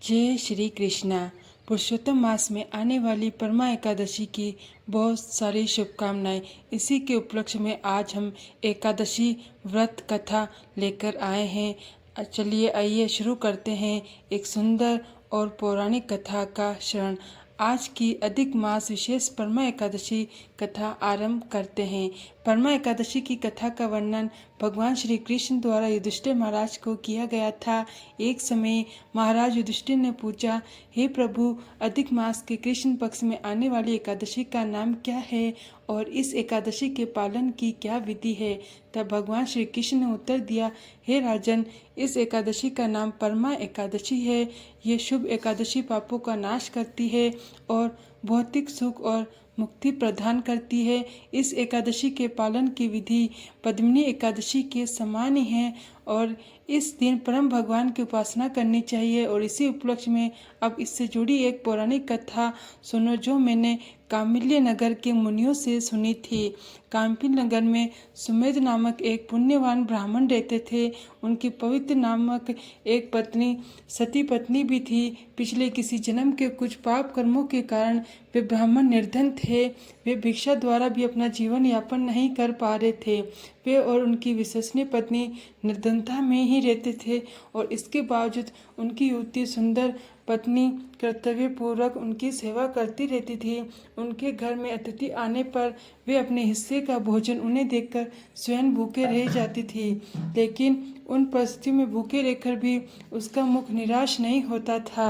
जय श्री कृष्णा। पुरुषोत्तम मास में आने वाली परमा एकादशी की बहुत सारी शुभकामनाएं। इसी के उपलक्ष्य में आज हम एकादशी व्रत कथा लेकर आए हैं। चलिए आइए शुरू करते हैं एक सुंदर और पौराणिक कथा का श्रवण। आज की अधिक मास विशेष परमा एकादशी कथा आरंभ करते हैं। परमा एकादशी की कथा का वर्णन भगवान श्री कृष्ण द्वारा युधिष्ठिर महाराज को किया गया था। एक समय महाराज युधिष्ठिर ने पूछा, हे प्रभु, अधिक मास के कृष्ण पक्ष में आने वाली एकादशी का नाम क्या है और इस एकादशी के पालन की क्या विधि है। तब भगवान श्री कृष्ण ने उत्तर दिया, हे राजन, इस एकादशी का नाम परमा एकादशी है। ये शुभ एकादशी पापों का नाश करती है और भौतिक सुख और मुक्ति प्रदान करती है। इस एकादशी के पालन की विधि पद्मिनी एकादशी के समान ही है और इस दिन परम भगवान की उपासना करनी चाहिए। और इसी उपलक्ष्य में अब इससे जुड़ी एक पौराणिक कथा सुनो जो मैंने कामिल्य नगर के मुनियों से सुनी थी। काम्पिल नगर में सुमेध नामक एक पुण्यवान ब्राह्मण रहते थे। उनकी पवित्र नामक एक पत्नी सती पत्नी भी थी। पिछले किसी जन्म के कुछ पाप कर्मों के कारण वे ब्राह्मण निर्धन थे। वे भिक्षा द्वारा भी अपना जीवन यापन नहीं कर पा रहे थे। वे और उनकी विश्वसनीय पत्नी निर्धनता में ही रहते थे और इसके बावजूद उनकी युवती सुंदर पत्नी कर्तव्य पूर्वक उनकी सेवा करती रहती थी। उनके घर में अतिथि आने पर वे अपने हिस्से का भोजन उन्हें देकर स्वयं भूखे रह जाती थी। लेकिन उन परिस्थितियों में भूखे रहकर भी उसका मुख निराश नहीं होता था।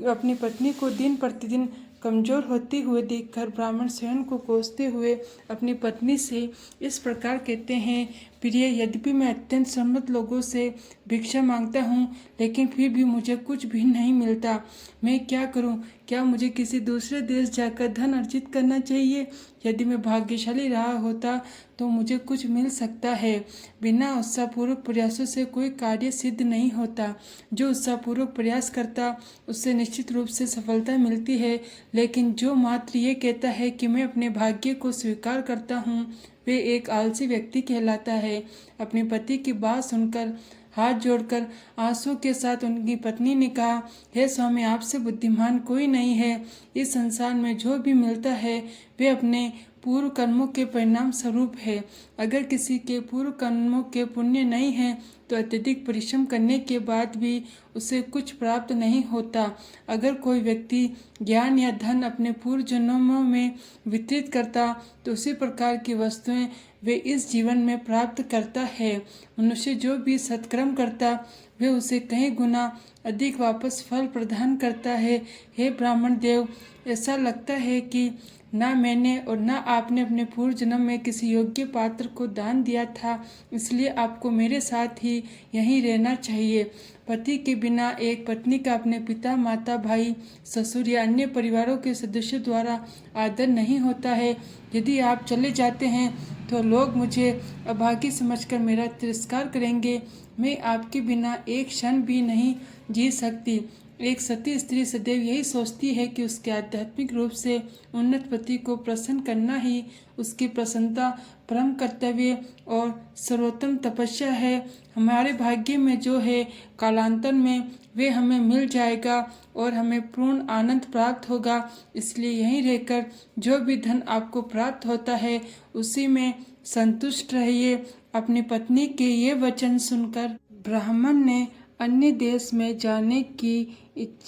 अपनी पत्नी को दिन प्रतिदिन कमजोर होते हुए देखकर ब्राह्मण स्वयं को कोसते हुए अपनी पत्नी से इस प्रकार कहते हैं, प्रिय, यद्यपि मैं अत्यंत सम्मत लोगों से भिक्षा मांगता हूँ, लेकिन फिर भी मुझे कुछ भी नहीं मिलता। मैं क्या करूँ? क्या मुझे किसी दूसरे देश जाकर धन अर्जित करना चाहिए? यदि मैं भाग्यशाली रहा होता तो मुझे कुछ मिल सकता है। बिना उत्साहपूर्वक प्रयासों से कोई कार्य सिद्ध नहीं होता। जो उत्साहपूर्वक प्रयास करता उससे निश्चित रूप से सफलता मिलती है, लेकिन जो मात्र ये कहता है कि मैं अपने भाग्य को स्वीकार करता हूँ, वे एक आलसी व्यक्ति कहलाता है। अपने पति की बात सुनकर हाथ जोड़कर आंसू के साथ उनकी पत्नी ने कहा, हे स्वामी, आपसे बुद्धिमान कोई नहीं है। इस संसार में जो भी मिलता है वे अपने पूर्व कर्मों के परिणाम स्वरूप है। अगर किसी के पूर्व कर्मों के पुण्य नहीं है तो अत्यधिक परिश्रम करने के बाद भी उसे कुछ प्राप्त नहीं होता। अगर कोई व्यक्ति ज्ञान या धन अपने पूर्व जन्मों में वितरित करता तो उसी प्रकार की वस्तुएं वे इस जीवन में प्राप्त करता है। मनुष्य जो भी सत्कर्म करता वे उसे कई गुना अधिक वापस फल प्रदान करता है। हे ब्राह्मण देव, ऐसा लगता है कि ना मैंने और ना आपने अपने पूर्व जन्म में किसी योग्य पात्र को दान दिया था, इसलिए आपको मेरे साथ ही यहीं रहना चाहिए। पति के बिना एक पत्नी का अपने पिता, माता, भाई, ससुर या अन्य परिवारों के सदस्यों द्वारा आदर नहीं होता है। यदि आप चले जाते हैं तो लोग मुझे अभागी समझकर मेरा तिरस्कार करेंगे। मैं आपके बिना एक क्षण भी नहीं जी सकती। एक सती स्त्री सदैव यही सोचती है कि उसके आध्यात्मिक रूप से उन्नत पति को प्रसन्न करना ही उसकी प्रसन्नता, परम कर्तव्य और सर्वोत्तम तपस्या है। हमारे भाग्य में जो है कालांतर में वे हमें मिल जाएगा और हमें पूर्ण आनंद प्राप्त होगा। इसलिए यहीं रहकर जो भी धन आपको प्राप्त होता है उसी में संतुष्ट रहिए। अपनी पत्नी के ये वचन सुनकर ब्राह्मण ने अन्य देश में जाने की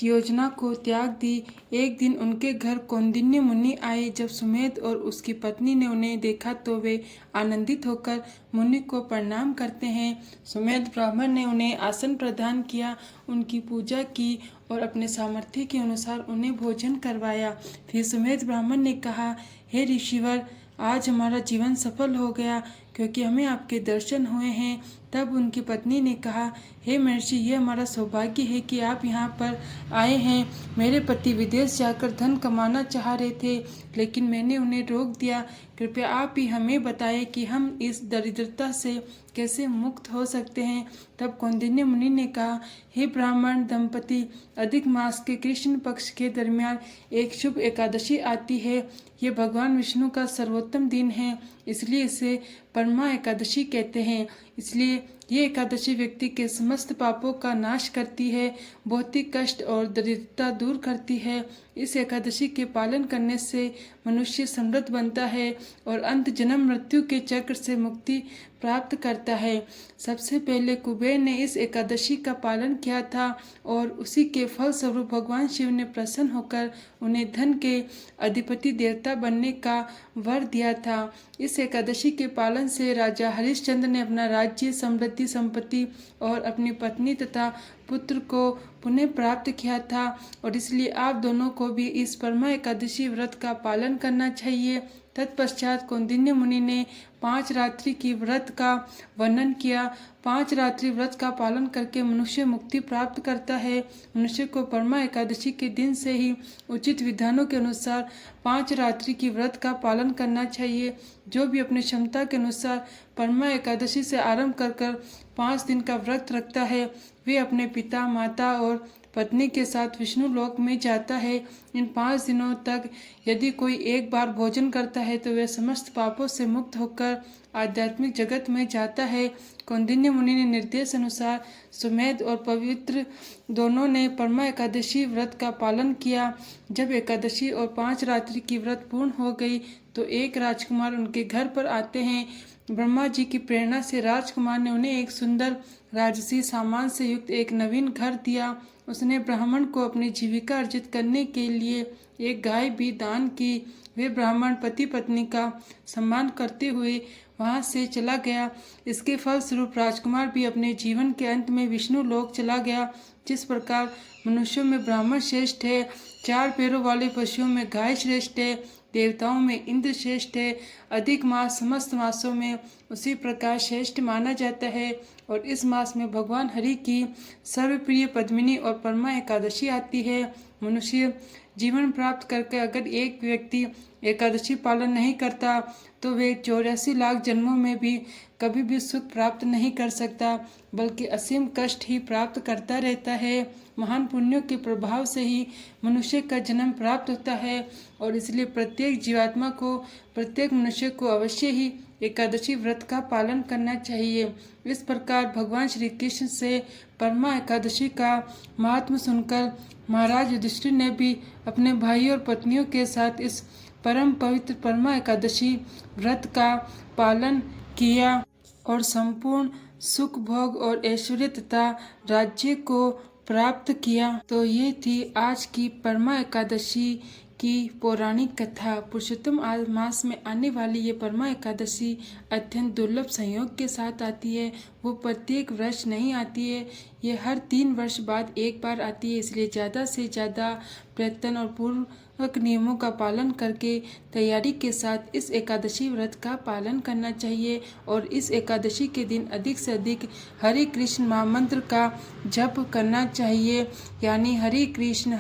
योजना को त्याग दी। एक दिन उनके घर कौंडिन्य मुनि आए। जब सुमेध और उसकी पत्नी ने उन्हें देखा तो वे आनंदित होकर मुनि को प्रणाम करते हैं। सुमेध ब्राह्मण ने उन्हें आसन प्रदान किया, उनकी पूजा की और अपने सामर्थ्य के अनुसार उन्हें भोजन करवाया। फिर सुमेध ब्राह्मण ने कहा, हे ऋषिवर, आज हमारा जीवन सफल हो गया क्योंकि हमें आपके दर्शन हुए हैं। तब उनकी पत्नी ने कहा, हे महर्षि, ये हमारा सौभाग्य है कि आप यहाँ पर आए हैं। मेरे पति विदेश जाकर धन कमाना चाह रहे थे, लेकिन मैंने उन्हें रोक दिया। कृपया आप ही हमें बताएं कि हम इस दरिद्रता से कैसे मुक्त हो सकते हैं। तब कौंडिन्य मुनि ने कहा, हे ब्राह्मण दंपति, अधिक मास के कृष्ण पक्ष के दरमियान एक शुभ एकादशी आती है। ये भगवान विष्णु का सर्वोत्तम दिन है, इसलिए इसे परमा एकादशी कहते हैं। इसलिए ये एकादशी व्यक्ति के समस्त पापों का नाश करती है, भौतिक कष्ट और दरिद्रता दूर करती है। इस एकादशी के पालन करने से मनुष्य समृद्ध बनता है और अंत जन्म मृत्यु के चक्र से मुक्ति प्राप्त करता है। सबसे पहले कुबेर ने इस एकादशी का पालन किया था और उसी के फल स्वरूप भगवान शिव ने प्रसन्न होकर उन्हें धन के अधिपति देवता बनने का वर दिया था। इस एकादशी के पालन से राजा हरिश्चंद्र ने अपना राज्य, समृद्धि, संपत्ति और अपनी पत्नी तथा पुत्र को पुनः प्राप्त किया था और इसलिए आप दोनों को भी इस परमा एकादशी व्रत का पालन करना चाहिए। तत्पश्चात कौंडिन्य मुनि ने 5 रात्रि की व्रत का वर्णन किया। 5 रात्रि व्रत का पालन करके मनुष्य मुक्ति प्राप्त करता है। मनुष्य को परमा एकादशी के दिन से ही उचित विधानों के अनुसार 5 रात्रि की व्रत का पालन करना चाहिए। जो भी अपनी क्षमता के अनुसार परमा एकादशी से आरंभ कर 5 दिन का व्रत रखता है, वे अपने पिता, माता और पत्नी के साथ विष्णु लोक में जाता है। इन 5 दिनों तक यदि कोई एक बार भोजन करता है तो वह समस्त पापों से मुक्त होकर आध्यात्मिक जगत में जाता है। कौंडिन्य मुनि ने निर्देश अनुसार सुमेध और पवित्र दोनों ने परमा एकादशी व्रत का पालन किया। जब एकादशी और 5 रात्रि की व्रत पूर्ण हो गई तो एक राजकुमार उनके घर पर आते हैं। ब्रह्मा जी की प्रेरणा से राजकुमार ने उन्हें एक सुंदर राजसी सामान से युक्त एक नवीन घर दिया। उसने ब्राह्मण को अपनी जीविका अर्जित करने के लिए एक गाय भी दान की। वे ब्राह्मण पति पत्नी का सम्मान करते हुए वहां से चला गया। इसके फलस्वरूप राजकुमार भी अपने जीवन के अंत में विष्णु लोक चला गया। जिस प्रकार मनुष्यों में ब्राह्मण श्रेष्ठ है, 4 पैरों वाले पशुओं में गाय श्रेष्ठ है, देवताओं में इंद्र श्रेष्ठ है, अधिक मास समस्त मासों में उसी प्रकार श्रेष्ठ माना जाता है। और इस मास में भगवान हरि की सर्वप्रिय पद्मिनी और परमा एकादशी आती है। मनुष्य जीवन प्राप्त करके अगर एक व्यक्ति एकादशी पालन नहीं करता तो वे 84 लाख जन्मों में भी कभी भी सुख प्राप्त नहीं कर सकता, बल्कि असीम कष्ट ही प्राप्त करता रहता है। महान पुण्यों के प्रभाव से ही मनुष्य का जन्म प्राप्त होता है और इसलिए प्रत्येक जीवात्मा को, प्रत्येक मनुष्य को अवश्य ही एकादशी व्रत का पालन करना चाहिए। इस प्रकार भगवान श्री कृष्ण से परमा एकादशी का महात्म सुनकर महाराज युधिष्ठिर ने भी अपने भाई और पत्नियों के साथ इस परम पवित्र परमा एकादशी व्रत का पालन किया और संपूर्ण सुख भोग और ऐश्वर्य तथा राज्य को प्राप्त किया। तो ये थी आज की परमा एकादशी की पौराणिक कथा। पुरुषोत्तम मास में आने वाली ये परमा एकादशी अत्यंत दुर्लभ संयोग के साथ आती है। वो प्रत्येक वर्ष नहीं आती है, ये हर 3 वर्ष बाद एक बार आती है। इसलिए ज़्यादा से ज़्यादा प्रयत्न और पूर्वक नियमों का पालन करके तैयारी के साथ इस एकादशी व्रत का पालन करना चाहिए और इस एकादशी के दिन अधिक से अधिक हरे कृष्ण महामंत्र का जप करना चाहिए। यानी हरे कृष्ण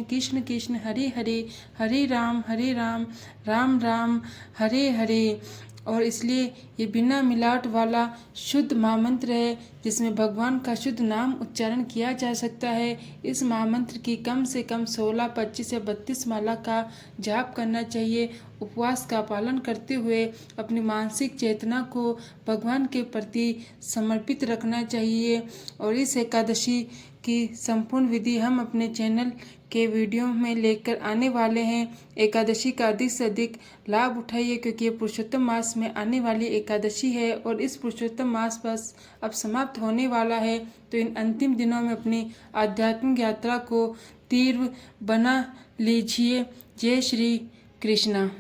कृष्ण कृष्ण हरे हरे, हरे राम राम राम हरे हरे। और इसलिए ये बिना मिलावट वाला शुद्ध महामंत्र है जिसमें भगवान का शुद्ध नाम उच्चारण किया जा सकता है। इस महामंत्र की कम से कम 16, 25 या 32 माला का जाप करना चाहिए। उपवास का पालन करते हुए अपनी मानसिक चेतना को भगवान के प्रति समर्पित रखना चाहिए। और इस एकादशी की संपूर्ण विधि हम अपने चैनल के वीडियो में लेकर आने वाले हैं। एकादशी का अधिक से अधिक लाभ उठाइए क्योंकि ये पुरुषोत्तम मास में आने वाली एकादशी है और इस पुरुषोत्तम मास बस अब समाप्त होने वाला है। तो इन अंतिम दिनों में अपनी आध्यात्मिक यात्रा को तीव्र बना लीजिए। जय श्री कृष्णा।